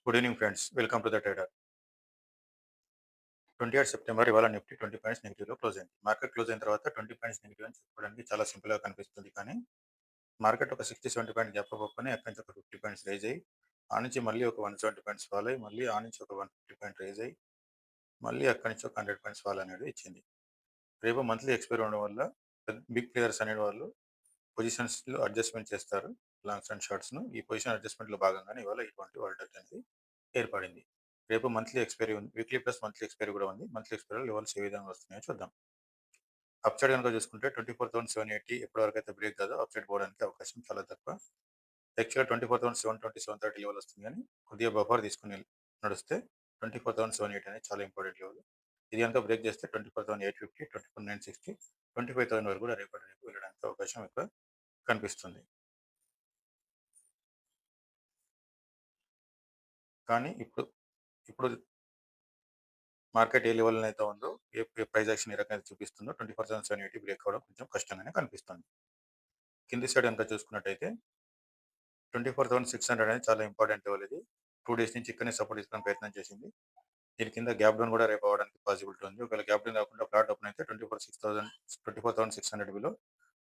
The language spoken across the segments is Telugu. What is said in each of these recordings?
Good evening friends. Welcome to the trader. 28 September ఇవాళ నిఫ్టీ 20 పాయింట్స్ నెగెటివ్‌లో క్లోజ్ అయింది. మార్కెట్ క్లోజ్ అయిన తర్వాత 20 పాయింట్స్ నెగెటివ్ అని చెప్పుకోవడానికి చాలా సింపుల్‌గా కనిపిస్తుంది. కానీ మార్కెట్ ఒక 60, 70 పాయింట్ గ్యాప్ అప్ ఓపెన్ అయ్యి అక్కడి నుంచి ఒక 50 పాయింట్స్ రైజ్ అయ్యి, ఆ నుంచి మళ్ళీ ఒక 170 పాయింట్స్ ఫాల్ అయ్యి, మళ్ళీ ఆ నుంచి ఒక 150 పాయింట్ రైజ్ అయ్యి, మళ్ళీ అక్కడి నుంచి ఒక 100 పాయింట్స్ ఫాల్ అనేది ఇచ్చింది. రేపు మంత్లీ ఎక్స్పైరీ ఉండడం వల్ల బిగ్ ప్లేయర్స్ అనేవాళ్ళు పొజిషన్స్‌లో అడ్జస్ట్‌మెంట్ చేస్తారు. లాంగ్స్ అండ్ షార్ట్స్‌ను. ఈ పొజిషన్ అడ్జస్ట్‌మెంట్‌లో భాగంగానే ఇవాళ ఇటువంటి వాలటాలిటీ అనేది ఏర్పడింది. రేపు మంత్లీ ఎక్స్పైరీ ఉంది. వీక్లీ ప్లస్ మంత్లీ ఎక్స్పైరీ కూడా ఉంది. మంత్లీ ఎక్స్పైరీలో లెవెల్స్ ఏ విధంగా వస్తున్నాయో చూద్దాం. అప్ సైడ్ కనుక చూసుకుంటే 24,780 ఎప్పటివరకైతే బ్రేక్ కాదో అప్ సైడ్ పోవడానికి అవకాశం చాలా తక్కువ. యాక్చువల్‌గా 24,720, 730 లెవెల్ వస్తుంది కానీ కొద్దిగా బఫర్ తీసుకొని నడిస్తే 24,780 అనేది చాలా ఇంపార్టెంట్ లెవెల్. ఇది కనుక బ్రేక్ చేస్తే 24,850, 24,960, 25,000 వరకు కూడా రేపు వెళ్ళడానికి అవకాశం ఎక్కువ కనిపిస్తుంది. కానీ ఇప్పుడు ఇప్పుడు మార్కెట్ ఏ లెవెల్ అయితే ఉందో, ఏ ప్రైస్ యాక్షన్ ఏ రకంగా చూపిస్తుందో 24,780 బ్రేక్ అవ్వడం కొంచెం కష్టంగానే కనిపిస్తుంది. కింది సైడ్ కనుక చూసుకున్నట్టయితే 24,600 అనేది చాలా ఇంపార్టెంట్ లెవెల్ ఇది. 2 డేస్ నుంచి ఇక్కడనే సపోర్ట్ తీసుకోవడానికి ప్రయత్నం చేసింది. దీని కింద గ్యాప్ డౌన్ కూడా రేపు అవ్వడానికి పాసిబిలిటీ ఉంది. ఒకవేళ గ్యాప్ డౌన్ కాకుండా ఫ్లాట్ ఓపెన్ అయితే 24,600 బిలో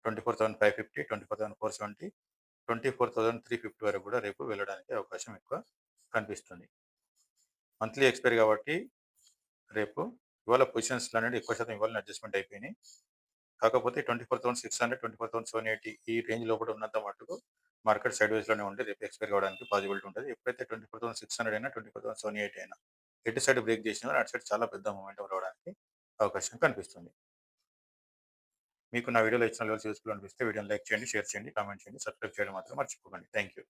24,550, 24,470, 24,350 వరకు కూడా రేపు వెళ్ళడానికి అవకాశం ఎక్కువ కనిపిస్తుంది. మంత్లీ ఎక్స్పైరీ కాబట్టి రేపు ఇవాళ పొజిషన్స్‌లో అనేది ఎక్కువ శాతం ఇవాళనే అడ్జస్ట్‌మెంట్ అయిపోయినాయి. కాకపోతే 24,600, 24,780 ఈ రేంజ్ లోపల ఉన్నంత మట్టుకు మార్కెట్ సైడ్ వేస్‌లోనే ఉండి రేపు ఎక్స్పైర్ కావడానికి పాసిబిలిటీ ఉంటది. ఎప్పుడైతే 24,600 అయినా, 24,780 అయినా ఎటు సైడ్ బ్రేక్ చేసినా అటు సైడ్ చాలా పెద్ద మొమెంటం రావడానికి అవకాశం కనిపిస్తుంది. మీకు నా వీడియోలో ఇచ్చిన లెవెల్స్ యూజ్‌ఫుల్ అనిపిస్తే వీడియోని లైక్ చేయండి, షేర్ చేయండి, కామెంట్ చేయండి, సబ్స్క్రైబ్ చేయడం మాత్రం మర్చిపోకండి. Thank you.